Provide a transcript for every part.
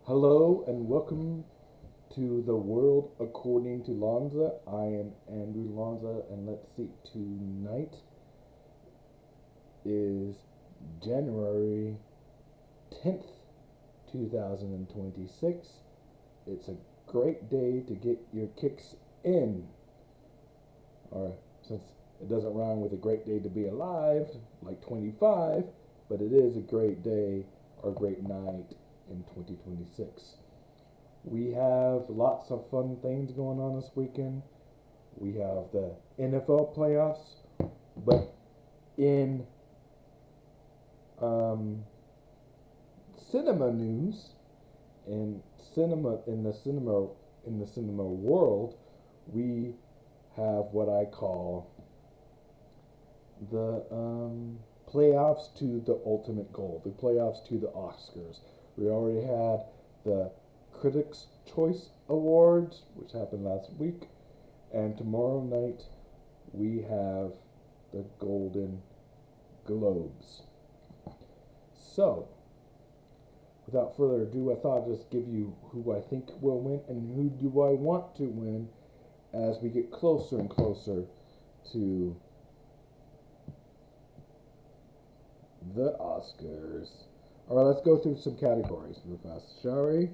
Hello and welcome to the world according to Lonza. I am Andrew Lonza, and let's see, tonight is January 10th, 2026. It's a great day to get your kicks in. Or since it doesn't rhyme with a great day to be alive, like 25, but it is a great day or great night in 2026. We have lots of fun things going on this weekend. We have the NFL playoffs, but in um, cinema news, in the cinema world, we have what I call the playoffs to the ultimate goal, the playoffs to the Oscars. We already had the Critics' Choice Awards, which happened last week, and tomorrow night we have the Golden Globes. So, without further ado, I thought I'd just give you who I think will win and who do I want to win as we get closer and closer to the Oscars. Alright, let's go through some categories real fast, shall we?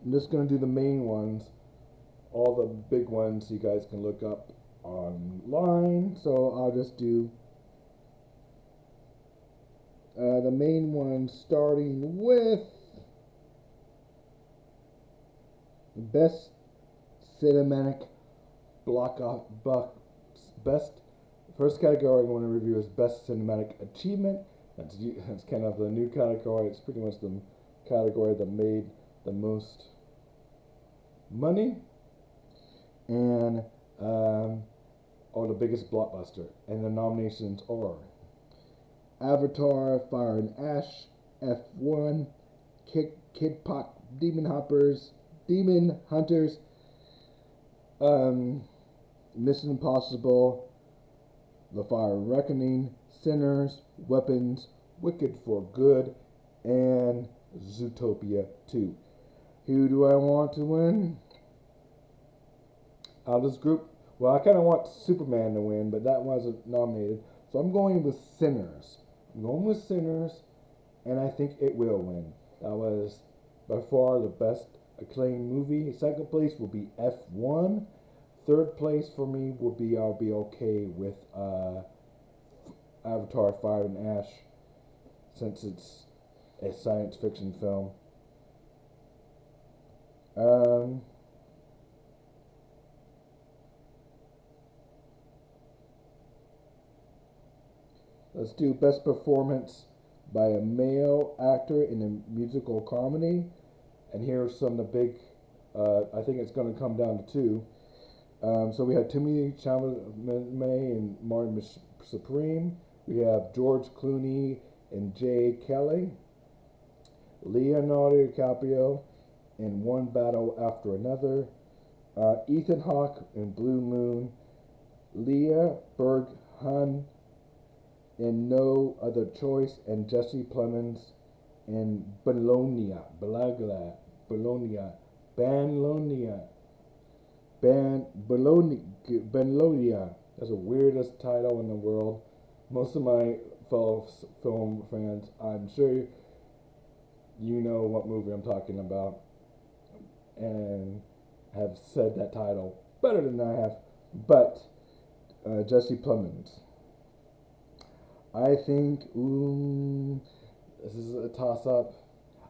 I'm just going to do the main ones, all the big ones you guys can look up online. So I'll just do the main ones, starting with Best Cinematic Best. First category I want to review is Best Cinematic Achievement. That's kind of the new category. It's pretty much the category that made the most money and or the biggest blockbuster. And the nominations are Avatar, Fire and Ash, F1, Kid Pop, Demon Hunters, Mission Impossible, The Fire Reckoning, Sinners, Weapons, Wicked for Good, and Zootopia 2. Who do I want to win? Out of this group, well, I kind of want Superman to win, but that wasn't nominated. So I'm going with Sinners. And I think it will win. That was by far the best acclaimed movie. Second place will be F1. Third place for me will be I'll be okay with Avatar, Fire and Ash, since it's a science fiction film. Let's do Best Performance by a Male Actor in a Musical Comedy. And here's some of the big, I think it's going to come down to two. So we have Timothée Chalamet and Martin Supreme. We have George Clooney and Jay Kelly. Leonardo DiCaprio in One Battle After Another. Ethan Hawke in Blue Moon. Leah Berghuhn in No Other Choice, and Jesse Plemons in Bologna. That's the weirdest title in the world. Most of my fellow film fans, I'm sure you know what movie I'm talking about and have said that title better than I have. But Jesse Plemons. I think, this is a toss-up.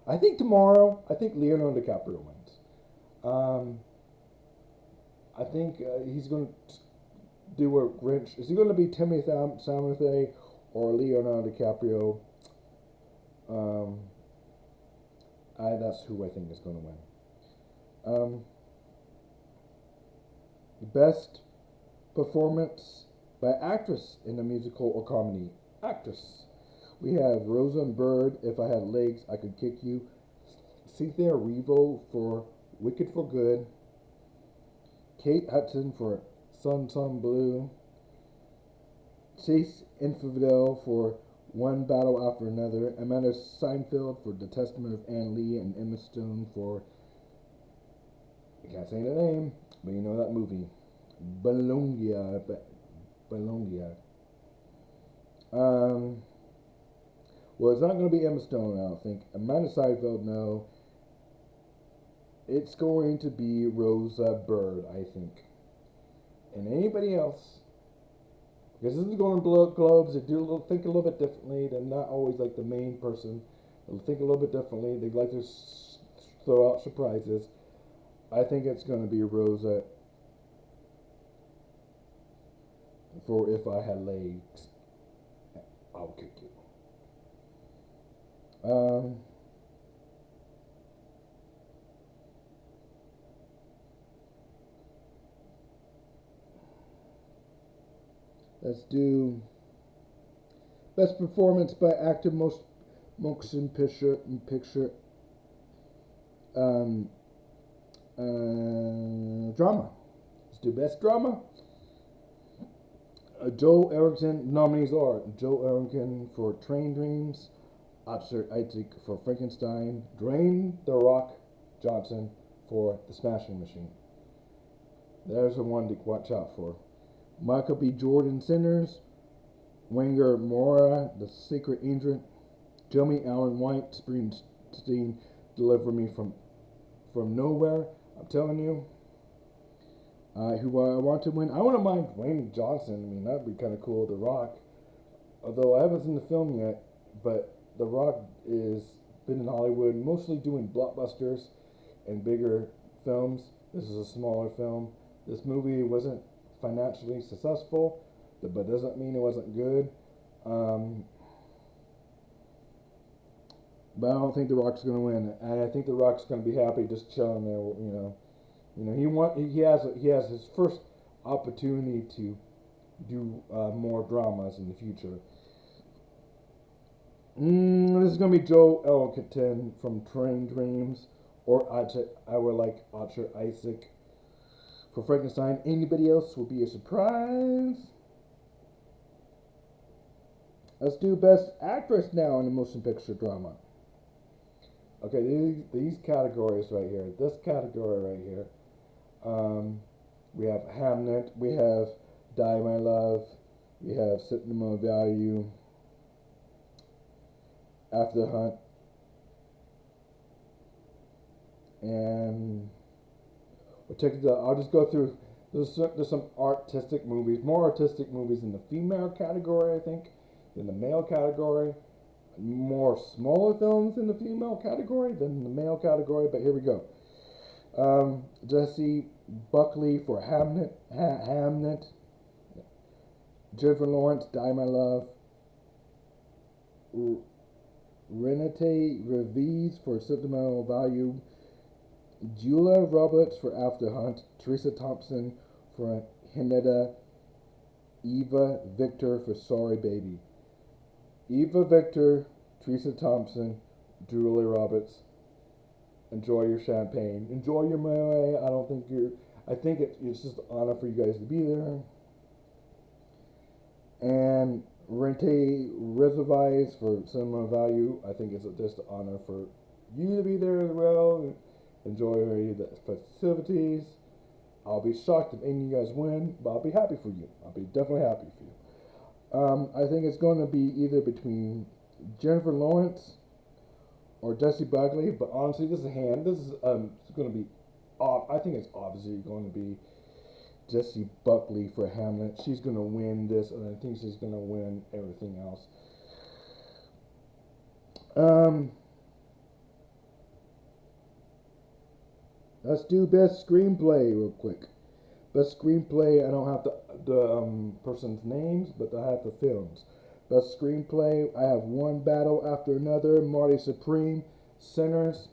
I think Leonardo DiCaprio wins. I think he's going to do a Grinch. Is he going to be Timothée Chalamet or Leonardo DiCaprio? That's who I think is going to win. Best Performance by Actress in a Musical or Comedy. Actress. We have Rosenberg, If I Had Legs, I Could Kick You. Cynthia Erivo for Wicked for Good. Kate Hudson for Sun Blue. Chase Infidel for One Battle After Another. Amanda Seinfeld for The Testament of Anne Lee, and Emma Stone for, I can't say the name, but you know that movie. Bologna. Bologna. Well, it's not going to be Emma Stone, I don't think. Amanda Seinfeld, no. It's going to be Rosa Byrne, I think. And anybody else, because this is going to Globes, they think a little bit differently. They're not always like the main person. They'll think a little bit differently. They like to throw out surprises. I think it's going to be Rosa for If I Had Legs, I'll Kick You. Let's do Best Performance by Actor, Motion Picture, um, Drama. Let's do Best Drama. Joe Errington, nominees are Joe Errington for Train Dreams, Oscar Isaac for Frankenstein, Dwayne The Rock Johnson for The Smashing Machine. There's the one to watch out for. Michael B. Jordan, Sinners, Wenger Mora, The Secret Agent, Jeremy Allen White, Springsteen, Deliver Me from Nowhere. I'm telling you. Who I want to win? I wouldn't mind Dwayne Johnson. I mean, that'd be kind of cool. The Rock. Although I haven't seen the film yet, but The Rock is been in Hollywood, mostly doing blockbusters and bigger films. This is a smaller film. This movie wasn't financially successful, but doesn't mean it wasn't good. But I don't think The Rock's going to win, and I think The Rock's going to be happy just chilling there. He has his first opportunity to do more dramas in the future. This is going to be Joe Errington from Train Dreams, or I would like Oscar Isaac for Frankenstein. Anybody else will be a surprise. Let's do Best Actress now in a Motion Picture Drama. Okay, these categories right here. This category right here. We have Hamnet. We have Die My Love. We have Cinema Value. After the Hunt. And I'll just go through. There's some artistic movies, more artistic movies in the female category, I think, than the male category. More smaller films in the female category than the male category, but here we go. Jesse Buckley for Hamnet. Jennifer Lawrence, Die My Love. Renate Reeves for Sentimental Value. Julia Roberts for After Hunt. Teresa Thompson for Hineda. Eva Victor for Sorry Baby. Eva Victor, Teresa Thompson, Julia Roberts. Enjoy your champagne. Enjoy your melee. I think it's just an honor for you guys to be there. And Rente Reservise for Cinema Value. I think it's just an honor for you to be there as well. Enjoy the festivities. I'll be shocked if any of you guys win, but I'll be happy for you. I'll be definitely happy for you. I think it's going to be either between Jennifer Lawrence or Jessie Buckley, but honestly, this is going to be. I think it's obviously going to be Jessie Buckley for Hamlet. She's going to win this, and I think she's going to win everything else. Let's do Best Screenplay real quick. Best Screenplay, I don't have the person's names, but I have the films. Best Screenplay, I have One Battle After Another, Marty Supreme, Sinners,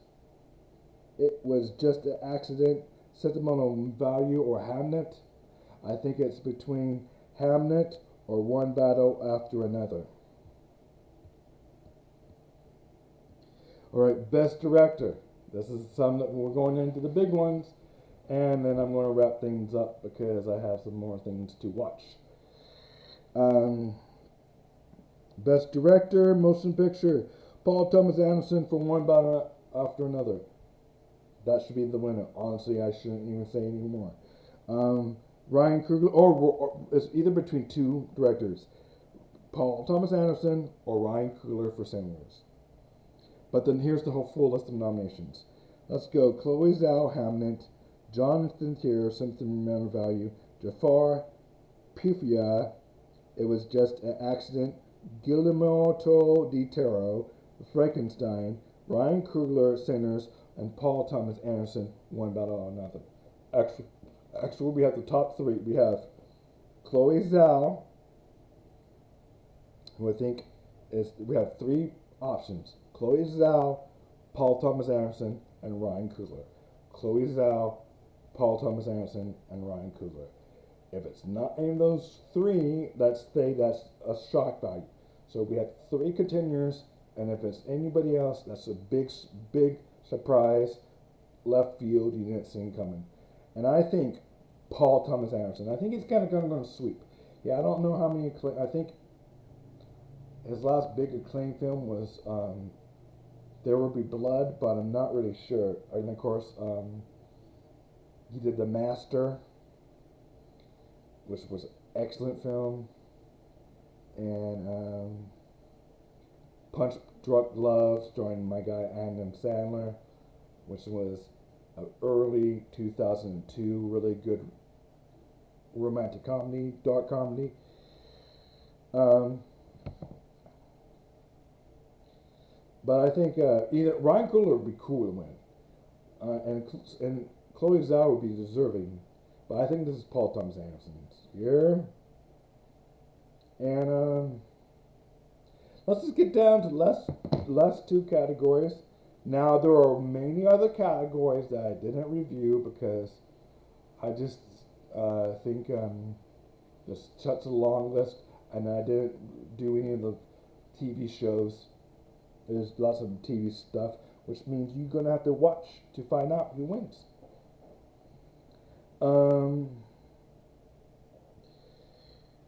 It Was Just an Accident, Sentimental Value, or Hamnet. I think it's between Hamnet or One Battle After Another. Alright, Best Director. This is some that we're going into the big ones, and then I'm going to wrap things up because I have some more things to watch. Best Director, Motion Picture, Paul Thomas Anderson for one battle after another. That should be the winner. Honestly, I shouldn't even say anymore. Ryan Coogler, or it's either between two directors, Paul Thomas Anderson or Ryan Coogler for Sinners. But then here's the whole full list of nominations. Let's go. Chloe Zhao, Hamnet, Jonathan Tier, Sentimental Value, Jafar, Pufia, It Was Just an Accident, Guillermo del Toro, Frankenstein, Ryan Coogler, Sinners, and Paul Thomas Anderson, One Battle or Another. Actually, we have the top three. We have Chloe Zhao, who I think is, we have three options. Chloe Zhao, Paul Thomas Anderson, and Ryan Coogler. Chloe Zhao, Paul Thomas Anderson, and Ryan Coogler. If it's not any of those three, that's a shock value. So we have three contenders, and if it's anybody else, that's a big surprise, left field you didn't see coming. And I think Paul Thomas Anderson, I think he's kind of going to sweep. Yeah, I don't know how many. I think his last big acclaim film was There Will Be Blood, but I'm not really sure. And of course, he did The Master, which was an excellent film, and Punch Drunk Love, starring my guy Adam Sandler, which was an early 2002 really good romantic comedy, dark comedy. But I think either Ryan Coogler would be cool to win, and Chloe Zhao would be deserving. But I think this is Paul Thomas Anderson's year. And let's just get down to the last two categories. Now there are many other categories that I didn't review because I just think there's such a long list, and I didn't do any of the TV shows. There's lots of TV stuff, which means you're gonna have to watch to find out who wins.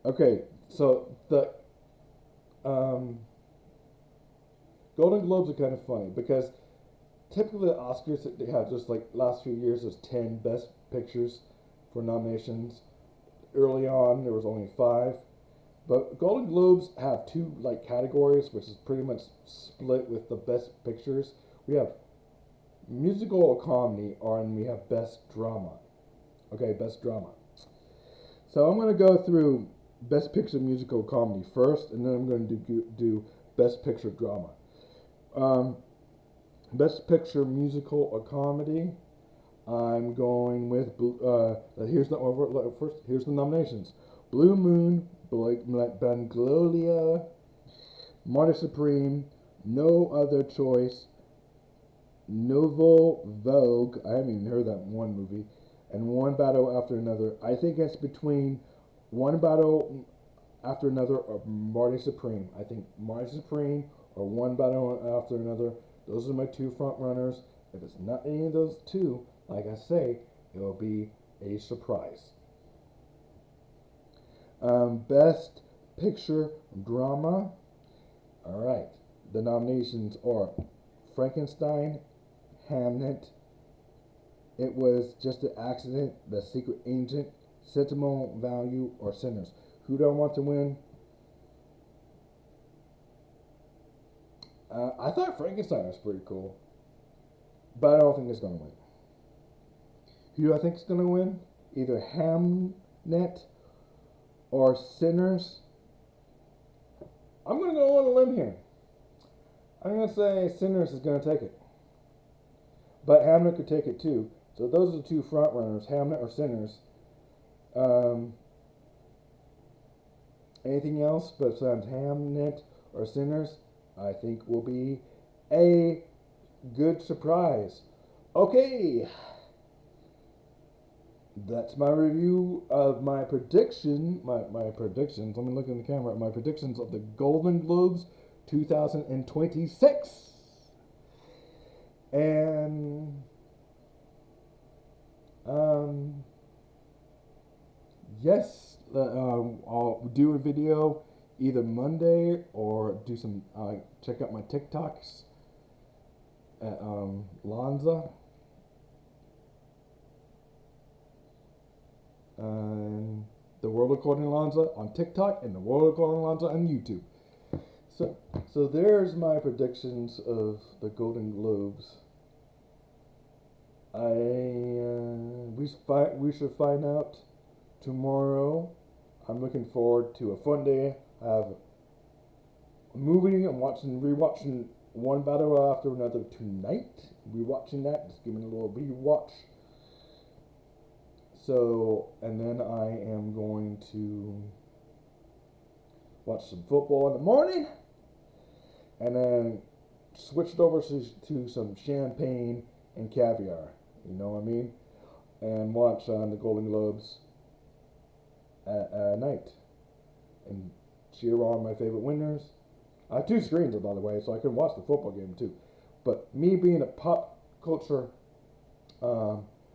Okay, so the Golden Globes are kind of funny because typically the Oscars, they have just like last few years there's 10 best pictures for nominations. Early on there was only 5. But Golden Globes have two like categories, which is pretty much split with the best pictures. We have musical or comedy, and we have best drama. Okay, best drama. So I'm going to go through best picture musical comedy first, and then I'm going to do best picture drama. Best picture musical or comedy. I'm going with here's the nominations: Blue Moon, Banglolia, Marty Supreme, No Other Choice, Nouveau Vogue. I haven't even heard that one movie. And One Battle After Another. I think it's between One Battle After Another or Marty Supreme. I think Marty Supreme or One Battle After Another. Those are my two front runners. If it's not any of those two, like I say, it will be a surprise. Best Picture Drama. Alright. The nominations are Frankenstein, Hamnet, It Was Just an Accident, The Secret Agent, Sentimental Value, or Sinners. Who do I want to win? I thought Frankenstein was pretty cool, but I don't think it's going to win. Who do I think is going to win? Either Hamnet or Sinners. I'm going to go on a limb here. I'm going to say Sinners is going to take it, but Hamnet could take it too. So those are the two front runners, Hamnet or Sinners. Anything else besides Hamnet or Sinners, I think will be a good surprise. Okay, that's my review of my prediction. My predictions. Let me look in the camera. My predictions of the Golden Globes 2026. And yes, I'll do a video either Monday or do some check out my TikToks at Lanza and the World According to Lanza on TikTok and the World According to Lanza on YouTube. So there's my predictions of the Golden Globes. We should find out tomorrow. I'm looking forward to a fun day. I have a movie. I'm rewatching one battle after another tonight. Rewatching that, just giving it a little rewatch. So, and then I am going to watch some football in the morning, and then switch it over to some champagne and caviar. You know what I mean? And watch the Golden Globes at night and cheer on my favorite winners. I have two screens, by the way, so I can watch the football game too. But me being a pop culture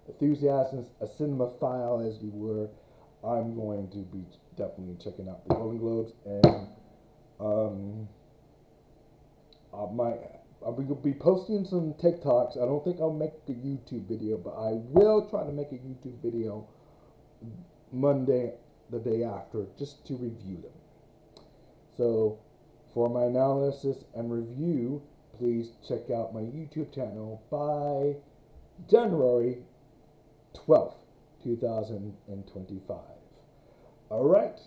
enthusiast, a cinemaphile as you were, I'm going to be definitely checking out the Golden Globes, and I'll be posting some TikToks. I don't think I'll make a YouTube video, but I will try to make a YouTube video Monday, the day after, just to review them. So, for my analysis and review, please check out my YouTube channel by January 12th, 2025. Alright,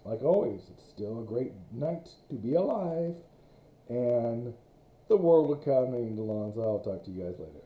like always, it's still a great night to be alive, and the world according to Alonzo. I'll talk to you guys later.